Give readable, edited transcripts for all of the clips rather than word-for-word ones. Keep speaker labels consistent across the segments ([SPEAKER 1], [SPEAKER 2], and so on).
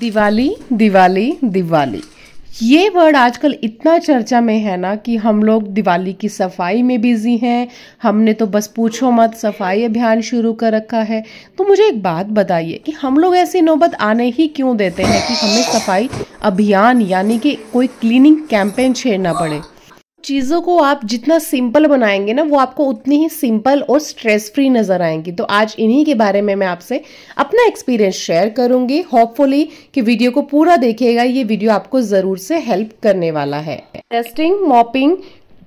[SPEAKER 1] दिवाली दिवाली दिवाली, ये वर्ड आजकल इतना चर्चा में है ना कि हम लोग दिवाली की सफाई में बिजी हैं। हमने तो बस पूछो मत सफाई अभियान शुरू कर रखा है। तो मुझे एक बात बताइए कि हम लोग ऐसी नौबत आने ही क्यों देते हैं कि हमें सफाई अभियान यानी कि कोई क्लीनिंग कैंपेन छेड़ना पड़े। चीज़ों को आप जितना सिंपल बनाएंगे ना वो आपको उतनी ही सिंपल और स्ट्रेस फ्री नजर आएंगी। तो आज इन्हीं के बारे में मैं आपसे अपना एक्सपीरियंस शेयर करूंगी। होपफुली कि वीडियो को पूरा देखिएगा, ये वीडियो आपको जरूर से हेल्प करने वाला है। डस्टिंग, मॉपिंग,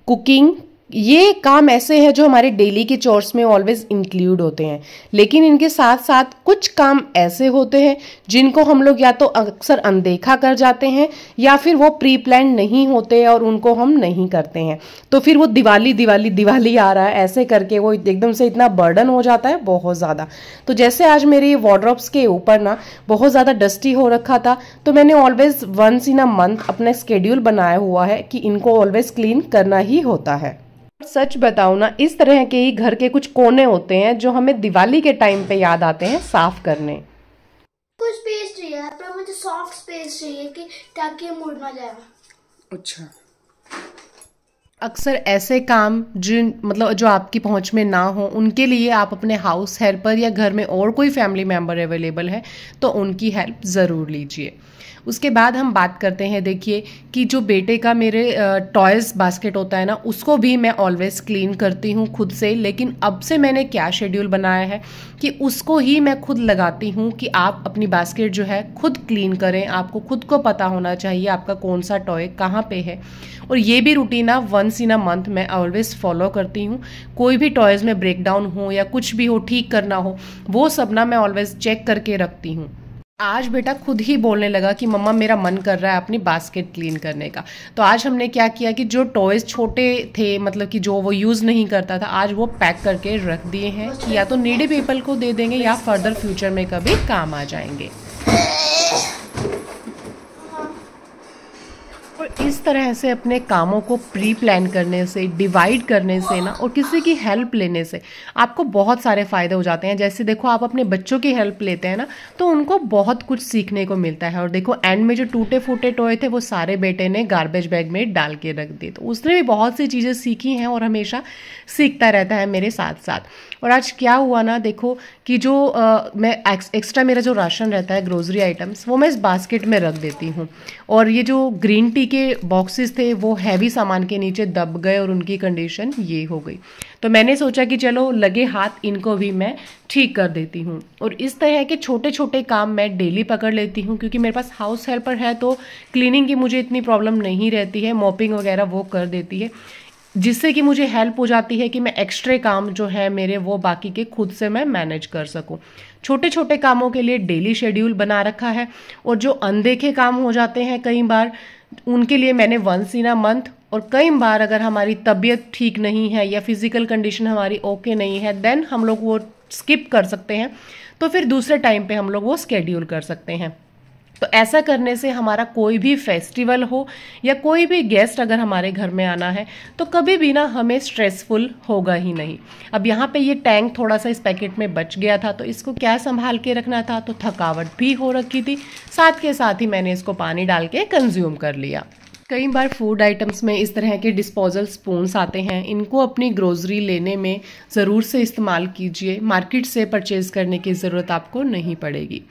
[SPEAKER 1] कुकिंग, ये काम ऐसे हैं जो हमारे डेली के चोर्स में ऑलवेज इंक्लूड होते हैं, लेकिन इनके साथ साथ कुछ काम ऐसे होते हैं जिनको हम लोग या तो अक्सर अनदेखा कर जाते हैं या फिर वो प्री प्लान नहीं होते और उनको हम नहीं करते हैं। तो फिर वो दिवाली दिवाली दिवाली आ रहा है ऐसे करके वो एकदम से इतना बर्डन हो जाता है बहुत ज़्यादा। तो जैसे आज मेरे ये वार्डरोब्स के ऊपर ना बहुत ज़्यादा डस्टी हो रखा था, तो मैंने always once in a month अपना स्केड्यूल बनाया हुआ है कि इनको ऑलवेज क्लीन करना ही होता है। सच बताऊं ना, इस तरह के ही घर के कुछ कोने होते हैं जो हमें दिवाली के टाइम पे याद आते हैं साफ करने।
[SPEAKER 2] कुछ स्पेस चाहिए पर मुझे सॉफ्ट स्पेस चाहिए कि ताकि मुड़ ना जाए।
[SPEAKER 1] अच्छा, अक्सर ऐसे काम जो आपकी पहुंच में ना हो उनके लिए आप अपने हाउस हेल्पर या घर में और कोई फैमिली मेंबर अवेलेबल है तो उनकी हेल्प ज़रूर लीजिए। उसके बाद हम बात करते हैं, देखिए कि जो बेटे का मेरे टॉयज़ बास्केट होता है ना, उसको भी मैं ऑलवेज क्लीन करती हूँ खुद से। लेकिन अब से मैंने क्या शेड्यूल बनाया है कि उसको ही मैं खुद लगाती हूँ कि आप अपनी बास्केट जो है खुद क्लीन करें। आपको खुद को पता होना चाहिए आपका कौन सा टॉय कहाँ पे है, और ये भी रूटीन ना वंस इन अ मंथ मैं ऑलवेज फॉलो करती हूँ। कोई भी टॉयज़ में ब्रेकडाउन हो या कुछ भी हो ठीक करना हो, वो सब ना मैं ऑलवेज चेक करके रखती हूँ। आज बेटा खुद ही बोलने लगा कि मम्मा मेरा मन कर रहा है अपनी बास्केट क्लीन करने का। तो आज हमने क्या किया कि जो टॉयज़ छोटे थे, मतलब कि जो वो यूज़ नहीं करता था, आज वो पैक करके रख दिए हैं कि या तो नीडी पीपल को दे देंगे या फर्दर फ्यूचर में कभी काम आ जाएंगे। और इस तरह से अपने कामों को प्री प्लान करने से, डिवाइड करने से ना, और किसी की हेल्प लेने से आपको बहुत सारे फ़ायदे हो जाते हैं। जैसे देखो, आप अपने बच्चों की हेल्प लेते हैं ना तो उनको बहुत कुछ सीखने को मिलता है। और देखो एंड में जो टूटे फूटे टॉय थे वो सारे बेटे ने गार्बेज बैग में डाल के रख दिए, तो उसने भी बहुत सी चीज़ें सीखी हैं और हमेशा सीखता रहता है मेरे साथ साथ। और आज क्या हुआ ना, देखो कि जो मैं एक्स्ट्रा मेरा जो राशन रहता है, ग्रोसरी आइटम्स, वो मैं इस बास्केट में रख देती हूँ। और ये जो ग्रीन टी के बॉक्सेस थे वो हैवी सामान के नीचे दब गए और उनकी कंडीशन ये हो गई। तो मैंने सोचा कि चलो लगे हाथ इनको भी मैं ठीक कर देती हूँ। और इस तरह के छोटे छोटे काम मैं डेली पकड़ लेती हूँ, क्योंकि मेरे पास हाउस हेल्पर है तो क्लीनिंग की मुझे इतनी प्रॉब्लम नहीं रहती है। मॉपिंग वगैरह वो कर देती है, जिससे कि मुझे हेल्प हो जाती है कि मैं एक्स्ट्रा काम जो है मेरे वो बाकी के खुद से मैं मैनेज कर सकूं। छोटे छोटे कामों के लिए डेली शेड्यूल बना रखा है, और जो अनदेखे काम हो जाते हैं कई बार उनके लिए मैंने वंस इन अ मंथ, और कई बार अगर हमारी तबीयत ठीक नहीं है या फिजिकल कंडीशन हमारी ओके नहीं है देन हम लोग वो स्किप कर सकते हैं, तो फिर दूसरे टाइम पे हम लोग वो स्केड्यूल कर सकते हैं। तो ऐसा करने से हमारा कोई भी फेस्टिवल हो या कोई भी गेस्ट अगर हमारे घर में आना है तो कभी भी ना हमें स्ट्रेसफुल होगा ही नहीं। अब यहाँ पे ये टैंक थोड़ा सा इस पैकेट में बच गया था, तो इसको क्या संभाल के रखना था, तो थकावट भी हो रखी थी, साथ के साथ ही मैंने इसको पानी डाल के कंज्यूम कर लिया। कई बार फूड आइटम्स में इस तरह के डिस्पोजल स्पून्स आते हैं, इनको अपनी ग्रोसरी लेने में ज़रूर से इस्तेमाल कीजिए। मार्केट से परचेज करने की ज़रूरत आपको नहीं पड़ेगी।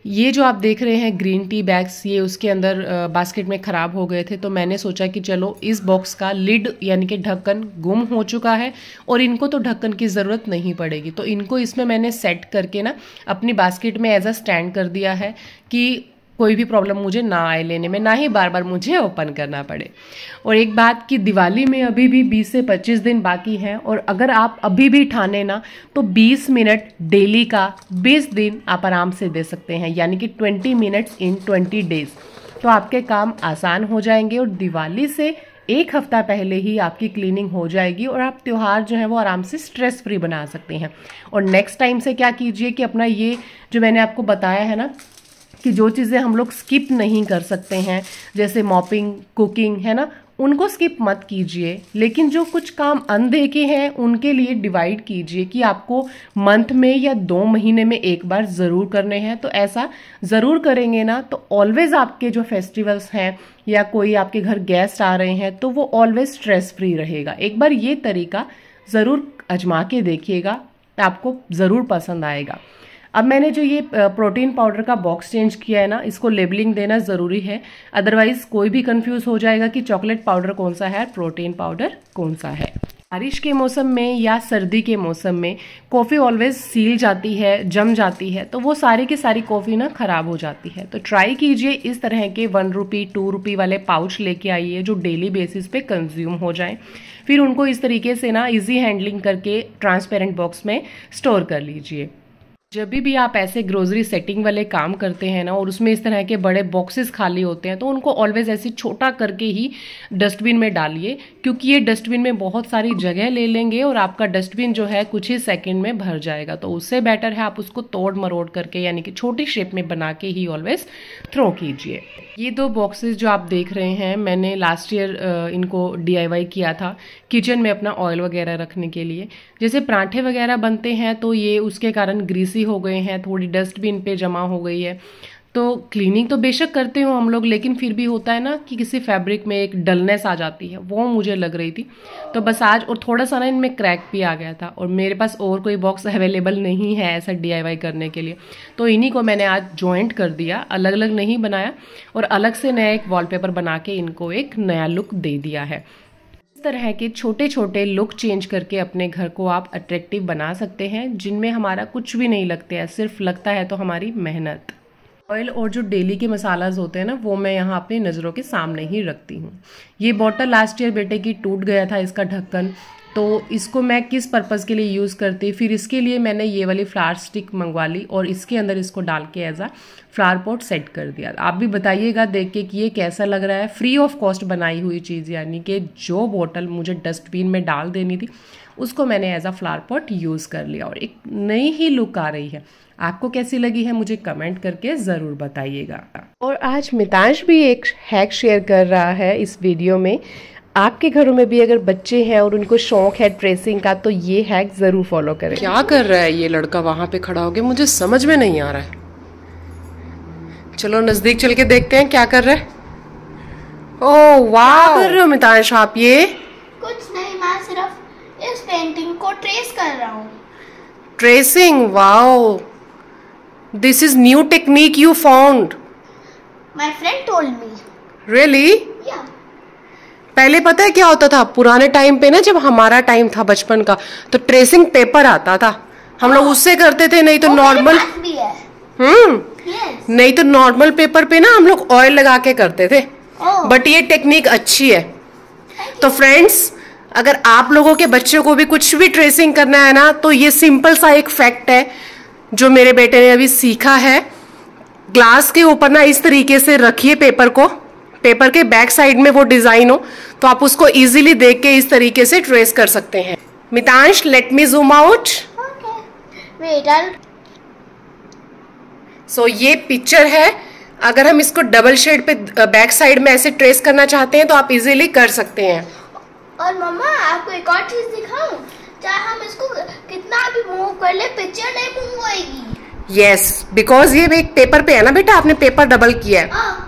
[SPEAKER 1] ये जो आप देख रहे हैं ग्रीन टी बैग्स, ये उसके अंदर बास्केट में ख़राब हो गए थे, तो मैंने सोचा कि चलो इस बॉक्स का लिड यानी कि ढक्कन गुम हो चुका है और इनको तो ढक्कन की ज़रूरत नहीं पड़ेगी, तो इनको इसमें मैंने सेट करके ना अपनी बास्केट में एज अ स्टैंड कर दिया है कि कोई भी प्रॉब्लम मुझे ना आए लेने में, ना ही बार बार मुझे ओपन करना पड़े। और एक बात कि दिवाली में अभी भी 20 से 25 दिन बाकी हैं, और अगर आप अभी भी ठाने ना तो 20 मिनट डेली का 20 दिन आप आराम से दे सकते हैं, यानी कि 20 मिनट्स इन 20 डेज। तो आपके काम आसान हो जाएंगे और दिवाली से एक हफ्ता पहले ही आपकी क्लीनिंग हो जाएगी और आप त्यौहार जो है वो आराम से स्ट्रेस फ्री बना सकते हैं। और नेक्स्ट टाइम से क्या कीजिए कि अपना ये जो मैंने आपको बताया है ना कि जो चीज़ें हम लोग स्किप नहीं कर सकते हैं, जैसे मॉपिंग, कुकिंग, है ना, उनको स्किप मत कीजिए, लेकिन जो कुछ काम अनदेखे हैं उनके लिए डिवाइड कीजिए कि आपको मंथ में या 2 महीने में एक बार ज़रूर करने हैं। तो ऐसा ज़रूर करेंगे ना तो ऑलवेज आपके जो फेस्टिवल्स हैं या कोई आपके घर गेस्ट आ रहे हैं तो वो ऑलवेज स्ट्रेस फ्री रहेगा। एक बार ये तरीका ज़रूर आजमा के देखिएगा, आपको ज़रूर पसंद आएगा। अब मैंने जो ये प्रोटीन पाउडर का बॉक्स चेंज किया है ना, इसको लेबलिंग देना ज़रूरी है, अदरवाइज कोई भी कंफ्यूज हो जाएगा कि चॉकलेट पाउडर कौन सा है, प्रोटीन पाउडर कौन सा है। बारिश के मौसम में या सर्दी के मौसम में कॉफ़ी ऑलवेज सील जाती है, जम जाती है, तो वो सारी की सारी कॉफ़ी ना ख़राब हो जाती है। तो ट्राई कीजिए इस तरह के 1 रुपी 2 रुपी वाले पाउच लेके आइए जो डेली बेसिस पे कंज्यूम हो जाएं। फिर उनको इस तरीके से ना इजी हैंडलिंग करके ट्रांसपेरेंट बॉक्स में स्टोर कर लीजिए। जब भी आप ऐसे ग्रोसरी सेटिंग वाले काम करते हैं ना और उसमें इस तरह के बड़े बॉक्सेस खाली होते हैं तो उनको ऑलवेज ऐसे छोटा करके ही डस्टबिन में डालिए, क्योंकि ये डस्टबिन में बहुत सारी जगह ले लेंगे और आपका डस्टबिन जो है कुछ ही सेकंड में भर जाएगा। तो उससे बेटर है आप उसको तोड़ मरोड़ करके यानी कि छोटी शेप में बना के ही ऑलवेज थ्रो कीजिए। ये 2 बॉक्सेस जो आप देख रहे हैं, मैंने लास्ट ईयर इनको DIY किया था किचन में अपना ऑयल वगैरह रखने के लिए। जैसे पराठे वगैरह बनते हैं तो ये उसके कारण ग्रीसी हो गए हैं, थोड़ी डस्टबिन पे जमा हो गई है। तो क्लीनिंग तो बेशक करते हो हम लोग, लेकिन फिर भी होता है ना कि किसी फैब्रिक में एक डलनेस आ जाती है, वो मुझे लग रही थी। तो बस आज और थोड़ा सा ना इनमें क्रैक भी आ गया था और मेरे पास और कोई बॉक्स अवेलेबल नहीं है ऐसा DIY करने के लिए, तो इन्हीं को मैंने आज जॉइंट कर दिया, अलग अलग नहीं बनाया और अलग से नया एक वॉलपेपर बना के इनको एक नया लुक दे दिया है। इस तरह के छोटे छोटे लुक चेंज करके अपने घर को आप अट्रैक्टिव बना सकते हैं, जिनमें हमारा कुछ भी नहीं लगता है, सिर्फ लगता है तो हमारी मेहनत। ऑयल और जो डेली के मसालाज होते हैं ना, वो मैं यहाँ अपनी नज़रों के सामने ही रखती हूँ। ये बॉटल लास्ट ईयर बेटे की टूट गया था, इसका ढक्कन, तो इसको मैं किस पर्पज़ के लिए यूज़ करती, फिर इसके लिए मैंने ये वाली फ्लावर स्टिक मंगवा ली और इसके अंदर इसको डाल के as a flower pot set कर दिया। आप भी बताइएगा देख के कि ये कैसा लग रहा है। फ्री ऑफ कॉस्ट बनाई हुई चीज़, यानी कि जो बॉटल मुझे डस्टबिन में डाल देनी थी उसको मैंने as a flower pot use कर लिया और एक नई ही लुक आ रही है। आपको कैसी लगी है मुझे कमेंट करके ज़रूर बताइएगा। और आज मितांश भी एक हैक शेयर कर रहा है इस वीडियो में। आपके घरों में भी अगर बच्चे हैं और उनको शौक है ट्रेसिंग का तो ये हैक ज़रूर फॉलो करें। क्या कर रहा है ये लड़का वहाँ पे खड़ा होके, मुझे समझ में नहीं आ रहा है। चलो नज़दीक चल के देखते हैं क्या कर रहा है। ओह वाह, कर रहे हो मितांश आप? ये
[SPEAKER 2] कुछ नहीं, मैं सिर्फ इस पेंटिंग को ट्रेस कर रहा हूँ।
[SPEAKER 1] Tracing, wow, this is new technique you found.
[SPEAKER 2] My friend told me.
[SPEAKER 1] Really?
[SPEAKER 2] या
[SPEAKER 1] पहले पता है क्या होता था, पुराने टाइम पे ना, जब हमारा टाइम था बचपन का, तो ट्रेसिंग पेपर आता था, हम लोग उससे करते थे, नहीं तो नॉर्मल नहीं तो नॉर्मल पेपर पे ना हम लोग ऑयल लगा के करते थे। बट ये टेक्निक अच्छी है। तो फ्रेंड्स, अगर आप लोगों के बच्चों को भी कुछ भी ट्रेसिंग करना है ना, तो ये सिंपल सा एक फैक्ट है जो मेरे बेटे ने अभी सीखा है। ग्लास के ऊपर ना इस तरीके से रखिए पेपर को, पेपर के बैक साइड में वो डिजाइन हो तो आप उसको इजीली देख के इस तरीके से ट्रेस कर सकते हैं। Mitansh, let me zoom out. So ये पिक्चर है, अगर हम इसको डबल शेड पे बैक साइड में ऐसे ट्रेस करना चाहते हैं तो आप इजीली कर सकते हैं।
[SPEAKER 2] और मम्मा आपको एक और चीज दिखाऊं, चाहे हम इसको कितना भी मूव कर ले पिक्चर नहीं मूव होएगी।
[SPEAKER 1] यस, बिकॉज ये एक पेपर पे है ना बेटा, आपने पेपर डबल किया है।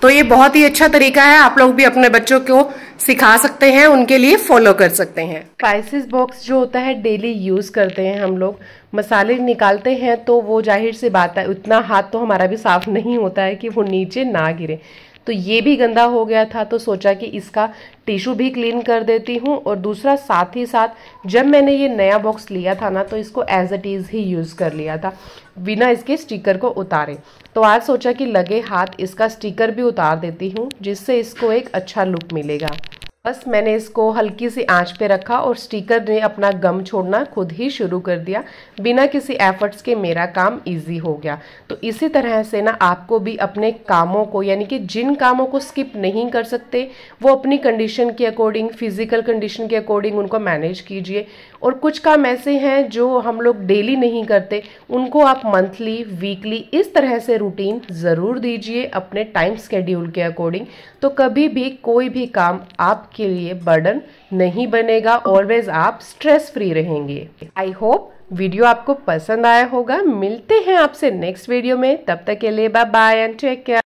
[SPEAKER 1] तो ये बहुत ही अच्छा तरीका है, आप लोग भी अपने बच्चों को सिखा सकते हैं, उनके लिए फॉलो कर सकते हैं। स्पाइसेस बॉक्स जो होता है डेली यूज करते हैं हम लोग, मसाले निकालते हैं तो वो जाहिर सी बात है उतना हाथ तो हमारा भी साफ नहीं होता है कि वो नीचे ना गिरे। तो ये भी गंदा हो गया था तो सोचा कि इसका टिश्यू भी क्लीन कर देती हूँ। और दूसरा साथ ही साथ जब मैंने ये नया बॉक्स लिया था ना, तो इसको एज इट इज़ ही यूज़ कर लिया था बिना इसके स्टिकर को उतारे। तो आज सोचा कि लगे हाथ इसका स्टिकर भी उतार देती हूँ, जिससे इसको एक अच्छा लुक मिलेगा। बस मैंने इसको हल्की सी आंच पे रखा और स्टिकर ने अपना गम छोड़ना खुद ही शुरू कर दिया। बिना किसी एफर्ट्स के मेरा काम इजी हो गया। तो इसी तरह से ना आपको भी अपने कामों को, यानी कि जिन कामों को स्किप नहीं कर सकते वो अपनी कंडीशन के अकॉर्डिंग, फिजिकल कंडीशन के अकॉर्डिंग उनको मैनेज कीजिए। और कुछ काम ऐसे हैं जो हम लोग डेली नहीं करते, उनको आप मंथली, वीकली इस तरह से रूटीन ज़रूर दीजिए अपने टाइम स्केड्यूल के अकॉर्डिंग। तो कभी भी कोई भी काम आपके लिए बर्डन नहीं बनेगा, ऑलवेज आप स्ट्रेस फ्री रहेंगे। आई होप वीडियो आपको पसंद आया होगा। मिलते हैं आपसे नेक्स्ट वीडियो में, तब तक के लिए bye bye and take care.